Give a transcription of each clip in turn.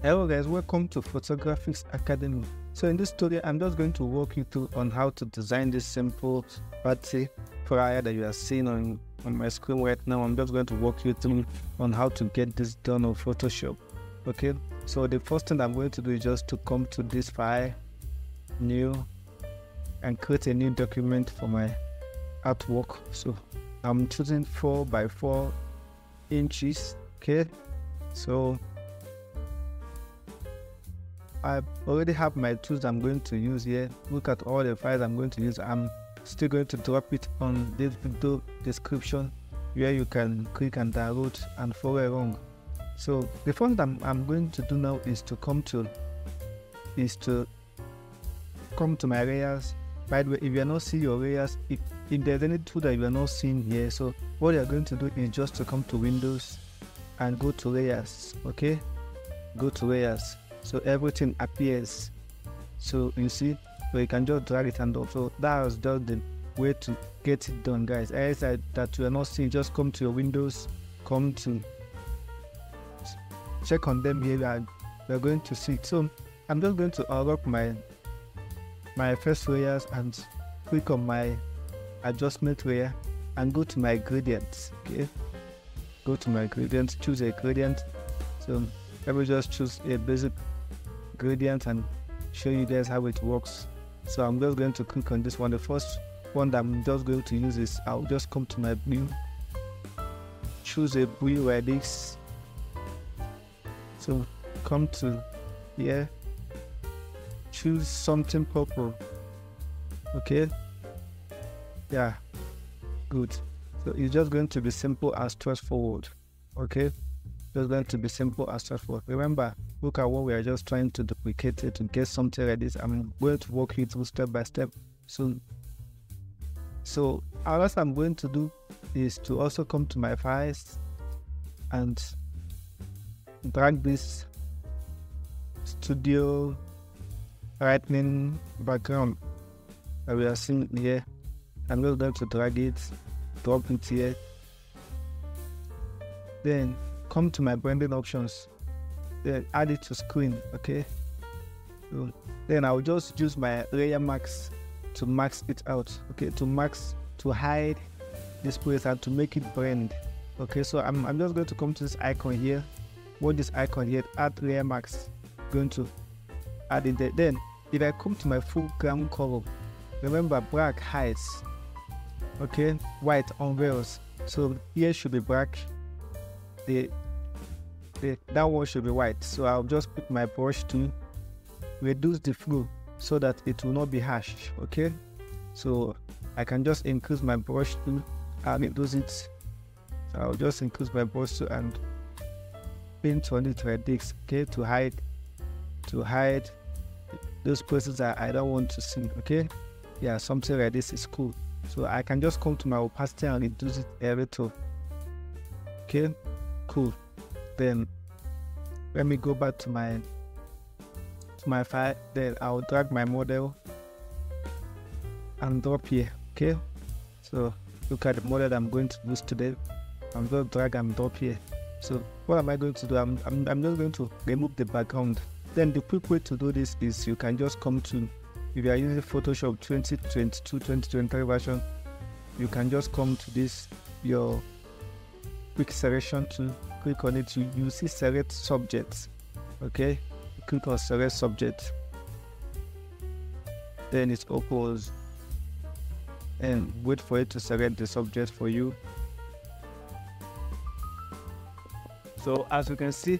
Hello guys, welcome to Photographics Academy. So in this tutorial, I'm just going to walk you through on how to design this simple party flyer that you are seeing on my screen right now. I'm just going to walk you through on how to get this done on Photoshop. Okay, so the first thing I'm going to do is just to come to this file, new, and create a new document for my artwork. So I'm choosing 4 by 4 inches. Okay, so I already have my tools I'm going to use here. Look at all the files I'm going to use. I'm still going to drop it on this video description where you can click and download and follow along. So the first thing I'm going to do now is to come to my layers. By the way, if you are not seeing your layers, if there's any tool that you are not seeing here, so what you're going to do is just to come to Windows and go to layers. Okay, go to layers. So everything appears. So you see, so you can just drag it, and also that was just the way to get it done, guys. As that you are not seeing, just come to your Windows, come to check on them here, and we're going to see it. So I'm just going to unlock my first layers and click on my adjustment layer and go to my gradients. Okay, go to my gradient, choose a gradient. So let me just choose a basic gradient and show you guys how it works. So I'm just going to click on this one. The first one that I'm just going to use is, I'll just come to my blue, choose a blue like this. So come to here, choose something purple. Okay, yeah, good. So it's just going to be simple and straightforward. Okay, just going to be simple and straightforward. Remember, look at what we are just trying to duplicate it to get something like this. I'm going to walk you through step by step. So all I'm going to do is to also come to my files and drag this studio lightning background that we are seeing here. I'm just going to drag it, drop it here, then come to my blending options, then add it to screen. Okay, so then I'll just use my layer max to max it out. Okay, to hide this place and to make it blend. Okay, so I'm just going to come to this icon here. What this icon here, add layer max, going to add it there. Then if I come to my full ground color, remember black hides, okay, white unveils. So here should be black, that one should be white. So I'll just pick my brush to reduce the flow so that it will not be harsh. Okay, so I can just increase my brush to and reduce it. So I'll just increase my brush to and paint on it like this. Okay, to hide those places that I don't want to see. Okay, yeah, something like this is cool. So I can just come to my opacity and reduce it a little. Okay, cool. Then let me go back to my file. Then I'll drag my model and drop here. Okay, so look at the model that I'm going to use today. I'm going to drag and drop here. So what am I going to do? I'm just going to remove the background. Then the quick way to do this is you can just come to, if you are using Photoshop 2022 2023 version, you can just come to this, your quick selection tool, click on it. You see select subjects. Okay, click on select subject, then it opens and wait for it to select the subject for you. So as you can see,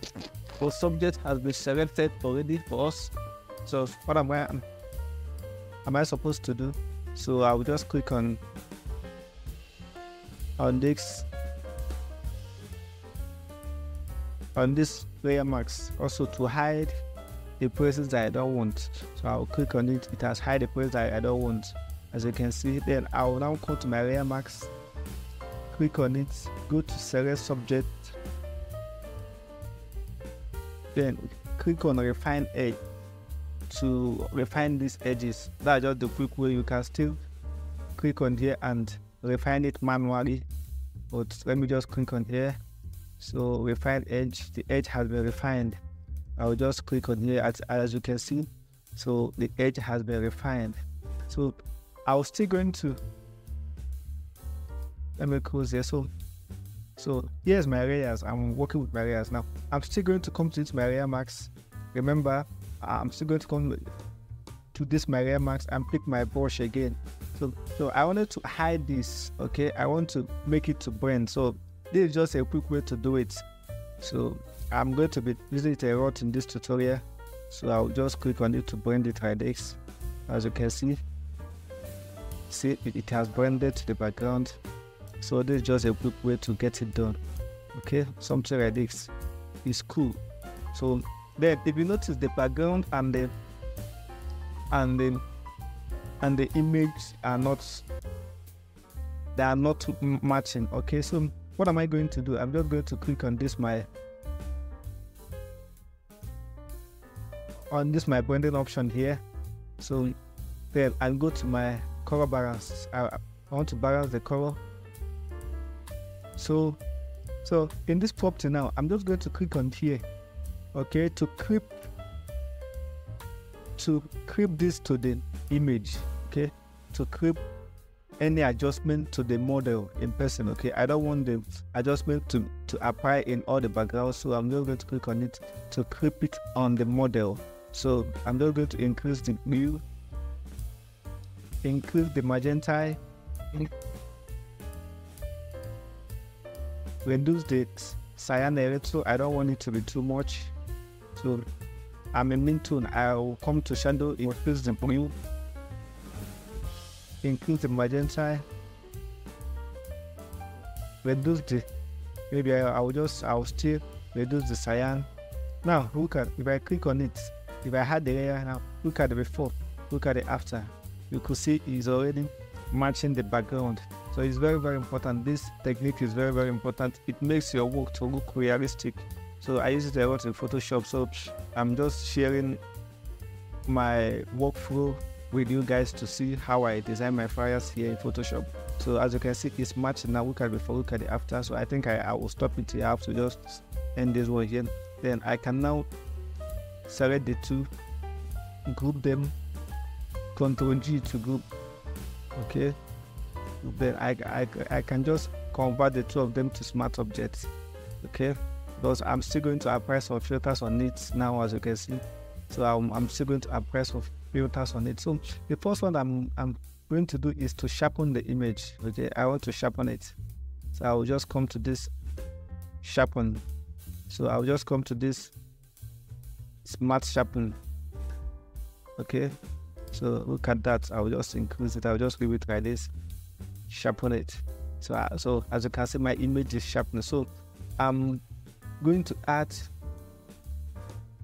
the subject has been selected already for us. So what am I supposed to do? So I'll just click on this layer max also to hide the places that I don't want. So I'll click on it. It has hide the places that I don't want, as you can see. Then I'll now go to my layer max, click on it, go to select subject, then click on refine edge to refine these edges. That's just the quick way. You can still click on here and refine it manually, but let me just click on here. So refine edge, the edge has been refined. I'll just click on here. As you can see, so the edge has been refined. So I was still going to, let me close there. So here's my layers. I'm working with my layers now. I'm still going to come to this my layer mask. Remember, I'm still going to come to this my layer mask and pick my brush again. So I wanted to hide this. Okay, I want to make it to blend. So this is just a quick way to do it. So I'm going to be using it a lot in this tutorial. So I'll just click on it to blend it like this. As you can see, it has blended to the background. So this is just a quick way to get it done. Okay, something like this is cool. So then, if you notice, the background and the image are not matching. Okay, so what am I going to do? I'm just going to click on this my blending option here. So then I'll go to my color balance. I want to balance the color. So in this property now, I'm just going to click on here, okay, to clip this to the image, okay, to clip any adjustment to the model in person. Okay, I don't want the adjustment to apply in all the backgrounds, so I'm just going to click on it to clip it on the model. So I'm just going to increase the blue, increase the magenta, reduce the cyan a little. I don't want it to be too much. So I'm in mid-tone. I'll come to shadow, increase the blue, increase the magenta, reduce the, maybe I'll still reduce the cyan. Now look at, if I click on it, if I had the layer now, look at the before, look at the after. You could see it's already matching the background. So it's very, very important. This technique is very, very important. It makes your work to look realistic. So I use it a lot in Photoshop. So I'm just sharing my workflow with you guys to see how I design my flyers here in Photoshop. So as you can see, it's matching now. Look at the before, look at the after. So I think I will stop it here. I have to just end this one here. Then I can now select the two, group them, Ctrl G to group. Okay, then I can just convert the two of them to smart objects. Okay, because I'm still going to apply some filters on it now, as you can see. So I'm still going to apply some filters on it. So the first one I'm going to do is to sharpen the image. Okay, I want to sharpen it. So I will just come to this sharpen. So I'll just come to this smart sharpen. Okay, so look at that. I'll just increase it. I'll just leave it like this, sharpen it. So as you can see, my image is sharpened. So I'm going to add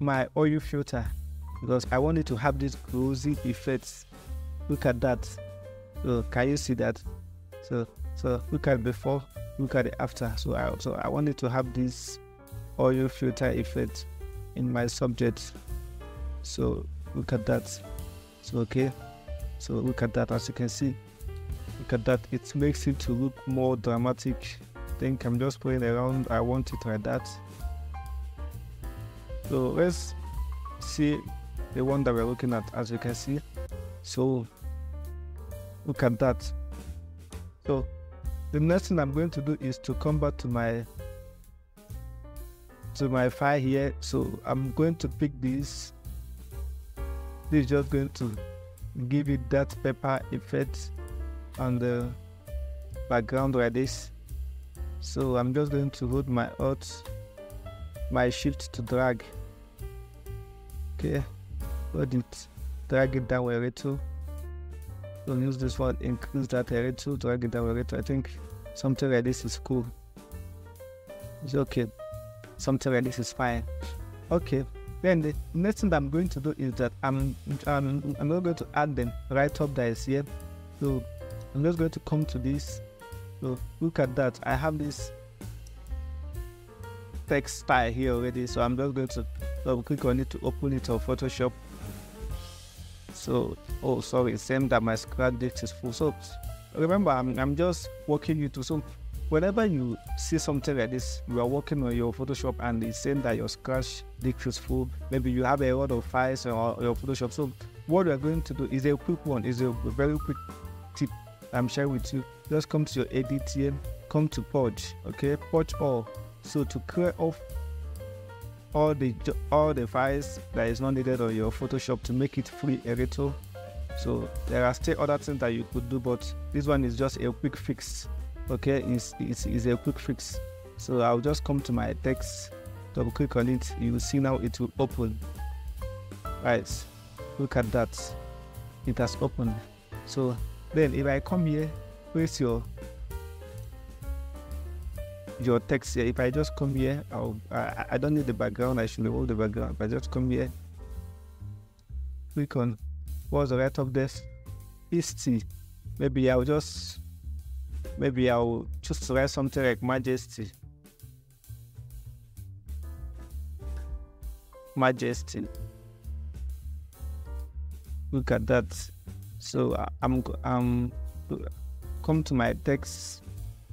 my oil filter because I want it to have this glossy effects. Look at that. So can you see that? So look at before, look at the after. So I want it to have this oil filter effect in my subject. So look at that. So okay, so look at that. As you can see, look at that. It makes it to look more dramatic. I think I'm just playing around. I want it like that. So let's see the one that we're looking at. As you can see, so look at that. So the next thing I'm going to do is to come back to my file here. So I'm going to pick this. This is just going to give it that pepper effect on the background like this. So I'm just going to hold my Alt, my Shift to drag. Okay, hold it, drag it down a little. So use this one, increase that a little, drag it down a little. I think something like this is cool. It's okay. Something like this is fine. Okay. Then the next thing that I'm going to do is that I'm not going to add them right up that is here. So I'm just going to come to this. So look at that. I have this text style here already. So I'm just going to double click on it to open it on Photoshop. So oh sorry, it's saying that my scratch disk is full. So remember, I'm just walking you through. So whenever you see something like this, you are working on your Photoshop and it's saying that your scratch disk is full, maybe you have a lot of files on your Photoshop. So what we are going to do is a quick one, is a very quick tip I'm sharing with you. Just come to your edit here, come to purge, okay, purge all. So to clear off all the files that is not needed on your Photoshop, to make it free a little. So there are still other things that you could do, but this one is just a quick fix. Okay, it's a quick fix. So I'll just come to my text, double click on it. You will see now it will open. Right, look at that, it has opened. So then if I come here, place your text here. If I just come here, I don't need the background, I should remove the background. If I just come here, click on what's right up there, Easty. Maybe I'll choose to write something like Majesty. Look at that. So I'm come to my text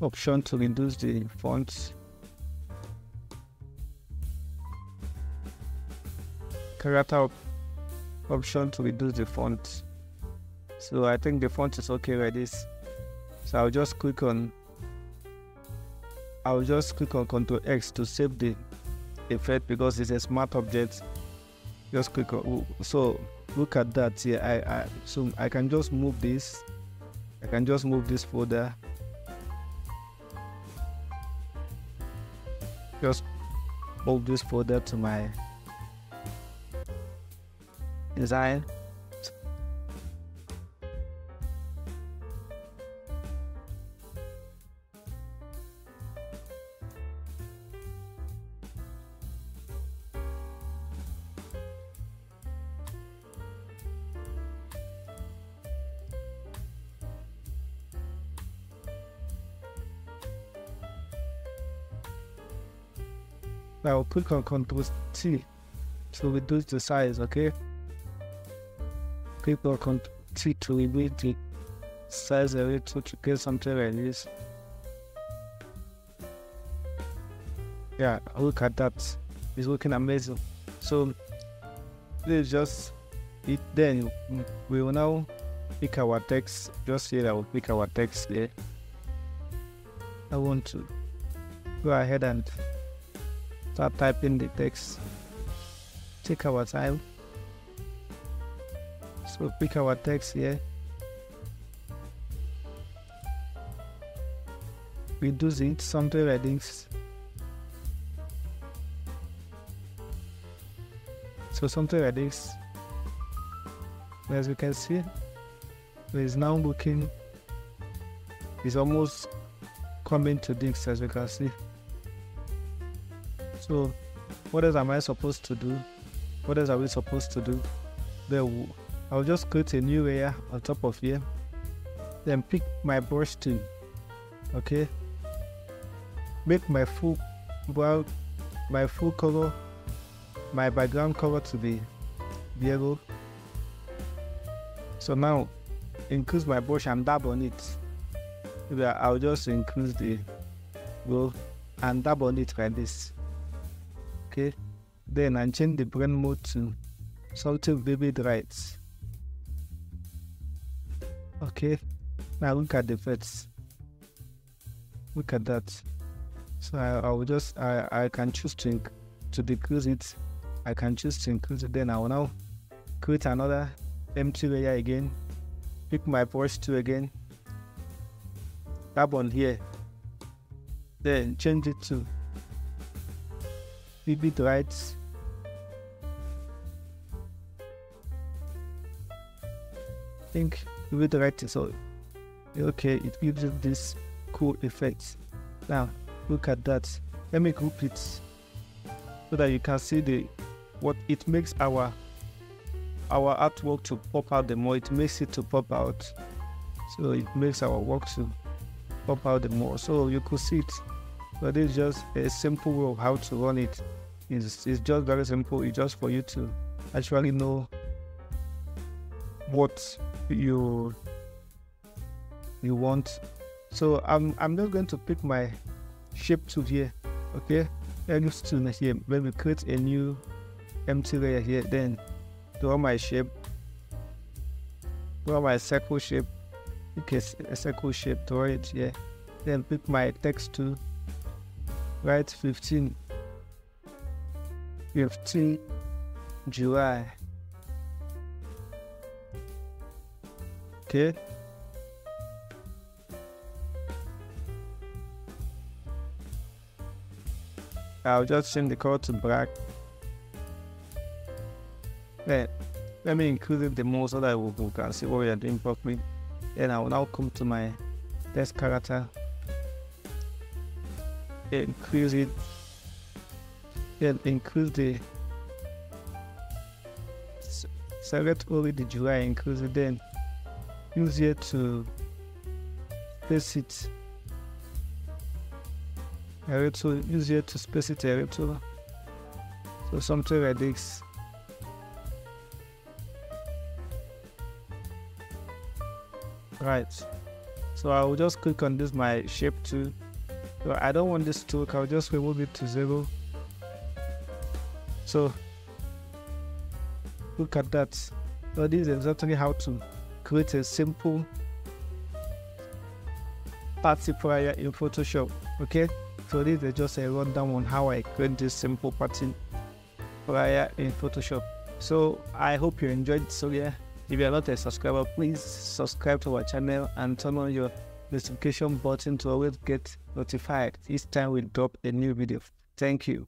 option to reduce the font. Character option to reduce the font. So I think the font is okay like this. So I'll just click on Ctrl X to save the effect because it's a smart object. Just click on, so look at that here. So I can just move this. I can just move this folder. Just move this folder to my design. I'll click on Ctrl T to reduce the size, okay? Click on Ctrl T to reduce the size a little to get something like this. Yeah, look at that. It's looking amazing. So this is just it. Then we will now pick our text. Just here I will pick our text there. I want to go ahead and start typing the text. Take our time. So pick our text here. Reduce it, something like this. So something like this. As you can see, it is now looking, it's almost coming to this, as you can see. So what else am I supposed to do? What else are we supposed to do? Then I'll just create a new layer on top of here. Then pick my brush tool. Okay. Make my full color, my background color to be yellow. So now increase my brush and dab on it. Maybe I'll just increase the glow and dab on it like this. Okay, then I change the blend mode to something vivid right. Okay, now look at the effects. Look at that. So I can choose to decrease it. I can choose to increase it. Then I will now create another empty layer again. Pick my brush tool again. Tap on here. Then change it to vivid right. I think vivid right is all okay. It gives you this cool effect. Now look at that. Let me group it so that you can see what it makes our artwork to pop out the more. It makes it to pop out. So it makes our work to pop out the more. So you could see it. But it's just a simple way of how to run it. It's just very simple. It's just for you to actually know what you want. So I'm just going to pick my shape tool here. Okay, ellipse tool here. When we create a new empty layer here, then draw my shape, draw my circle shape. Okay, a circle shape, draw it here. Then pick my text tool, write 15 July. Okay. I'll just change the color to black. Then let me increase it the more so that we can see what we are doing properly. Then I will now come to my text character, increase it, then increase the, select only the July, increase it, then use here to space it a little, use here to space it a little, so something like this. Right, so I will just click on this my shape tool. So I don't want this to work, I'll just remove it to 0. So look at that. So this is exactly how to create a simple party flyer in Photoshop. Okay, so this is just a rundown on how I create this simple party flyer in Photoshop. So I hope you enjoyed this video. If you are not a subscriber, please subscribe to our channel and turn on your notification button to always get notified each time we drop a new video. Thank you.